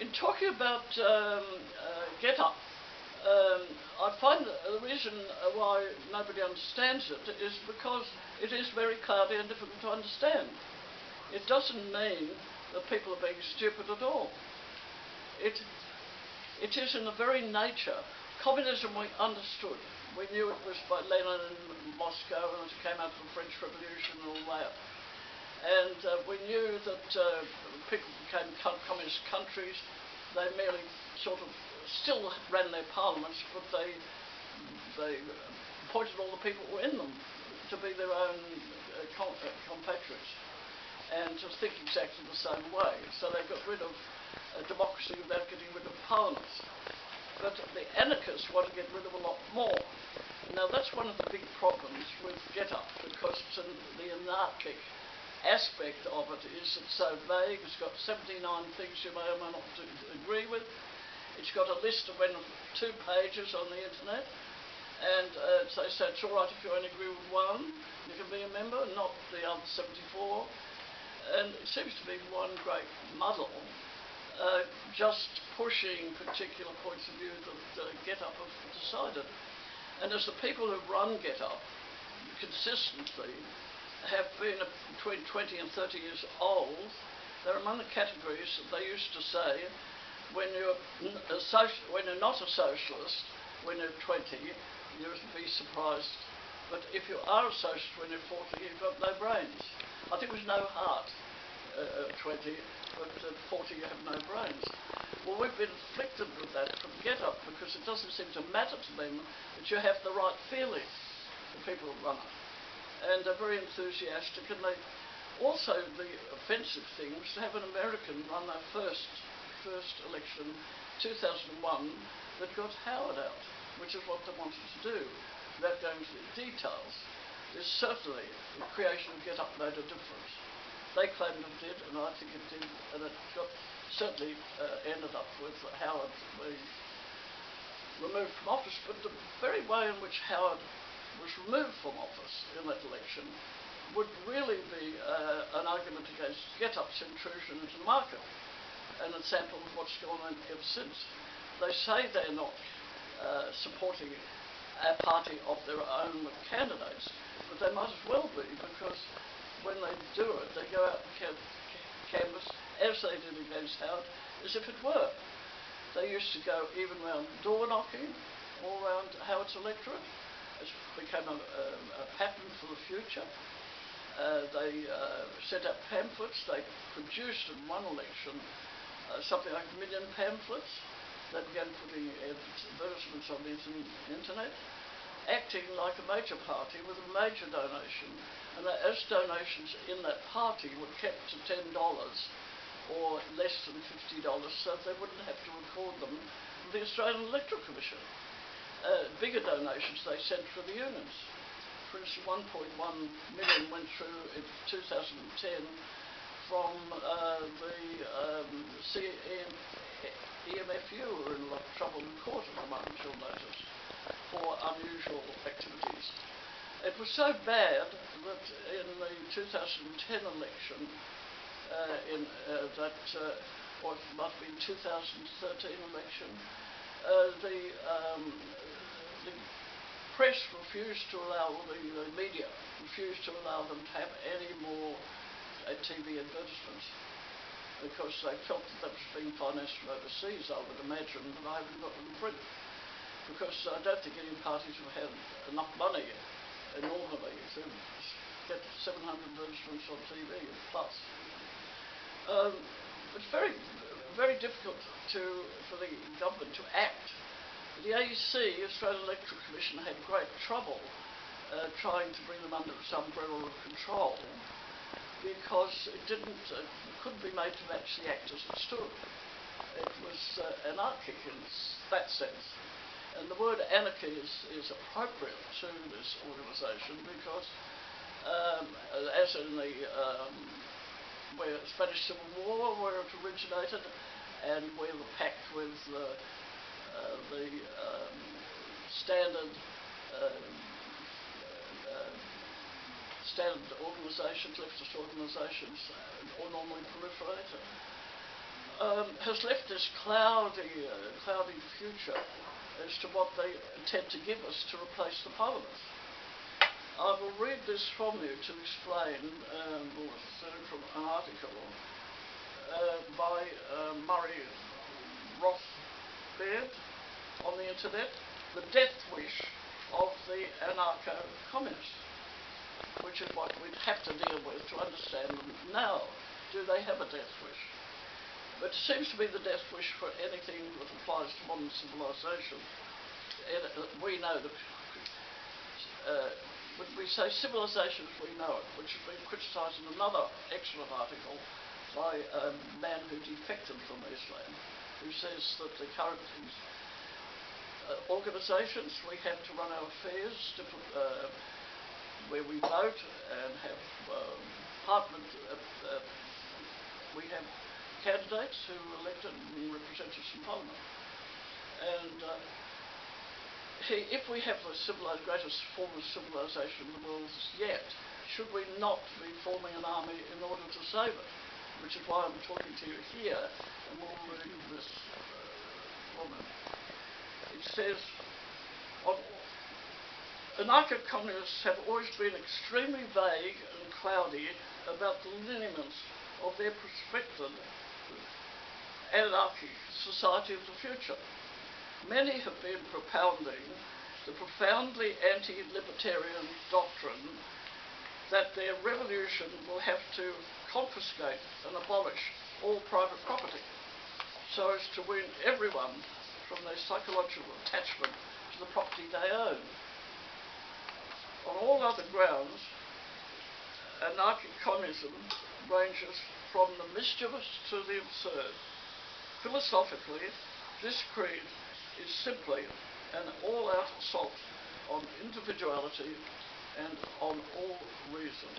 In talking about Getup, I find that the reason why nobody understands it is because it is very cloudy and difficult to understand. It doesn't mean that people are being stupid at all. It is in the very nature. Communism we understood. We knew it was by Lenin in Moscow and it came out of the French Revolution and all that. And we knew that people became communist countries. They merely sort of still ran their parliaments, but they appointed all the people in them to be their own compatriots and to think exactly the same way. So they got rid of democracy without getting rid of parliaments. But the anarchists want to get rid of a lot more. Now that's one of the big problems with Getup, because the anarchic aspect of it is it's so vague. It's got 79 things you may or may not agree with. It's got a list of 2 pages on the internet, and so it's all right if you only agree with one, you can be a member, not the other 74. And it seems to be one great muddle, just pushing particular points of view that Getup have decided. And as the people who run Getup consistently have been between 20 and 30 years old, they're among the categories that they used to say, when you're not a socialist, when you're 20, you'd be surprised. But if you are a socialist when you're 40, you've got no brains. I think it was no heart at 20, but at 40 you have no brains. Well, we've been afflicted with that from Getup because it doesn't seem to matter to them that you have the right feelings, the people who run it. And they're very enthusiastic, and they also, the offensive thing was to have an American run their first election, 2001, that got Howard out, which is what they wanted to do. Without going into the details, there's certainly the creation of Getup made a difference. They claimed it did, and I think it did, and it certainly ended up with Howard being removed from office. But the very way in which Howard was removed from office in that election would really be an argument against Getup's intrusion into the market, and a sample of what's gone on ever since. They say they're not supporting a party of their own candidates, but they might as well be, because when they do it, they go out and canvass, as they did against Howard, as if it were. They used to go even round door knocking, all around Howard's electorate. It became a pattern for the future. They set up pamphlets. They produced in one election something like 1 million pamphlets. They began putting advertisements on the internet, acting like a major party with a major donation. And as donations in that party were kept to $10 or less than $50, so they wouldn't have to record them with the Australian Electoral Commission. Bigger donations they sent for the unions. For instance, 1.1 million went through in 2010 from the EMFU, who were in a lot of trouble in court at the moment, you'll notice, for unusual activities. It was so bad that in the 2010 election, or it might have been 2013 election, the press refused to allow, the media refused to allow them to have any more TV advertisements, because they felt that was being financed from overseas, I would imagine, but I haven't got them in print, because I don't think any parties have had enough money normally to get 700 advertisements on TV plus. It's very, very difficult for the government to act. The AEC, Australian Electoral Commission, had great trouble trying to bring them under its umbrella of control, because it couldn't be made to match the act as it stood. It was anarchic in that sense. And the word anarchy is appropriate to this organisation because, as in the Spanish Civil War, where it originated, and where the pact with the standard organisations, leftist organisations, or normally proliferated. has left this cloudy future as to what they intend to give us to replace the Parliament. I will read this from you to explain, from an article by Murray Rothbeard on the internet, The Death Wish of the Anarcho-Communists, which is what we'd have to deal with to understand them now. Do they have a death wish? But it seems to be the death wish for anything that applies to modern civilization. We know that when we say civilization as we know it, which has been criticised in another excellent article by a man who defected from Islam, who says that the current organisations, we have to run our affairs, where we vote and have parliament, we have candidates who are elected and represent us in Parliament. And if we have the greatest form of civilization in the world yet, should we not be forming an army in order to save it? Which is why I'm talking to you here, and we'll read this woman. It says, anarcho-communists have always been extremely vague and cloudy about the lineaments of their prospective anarchic society of the future. Many have been propounding the profoundly anti-libertarian doctrine that their revolution will have to confiscate and abolish all private property so as to win everyone from their psychological attachment to the property they own. On all other grounds, anarchic communism ranges from the mischievous to the absurd. Philosophically, this creed is simply an all-out assault on individuality and on all reason.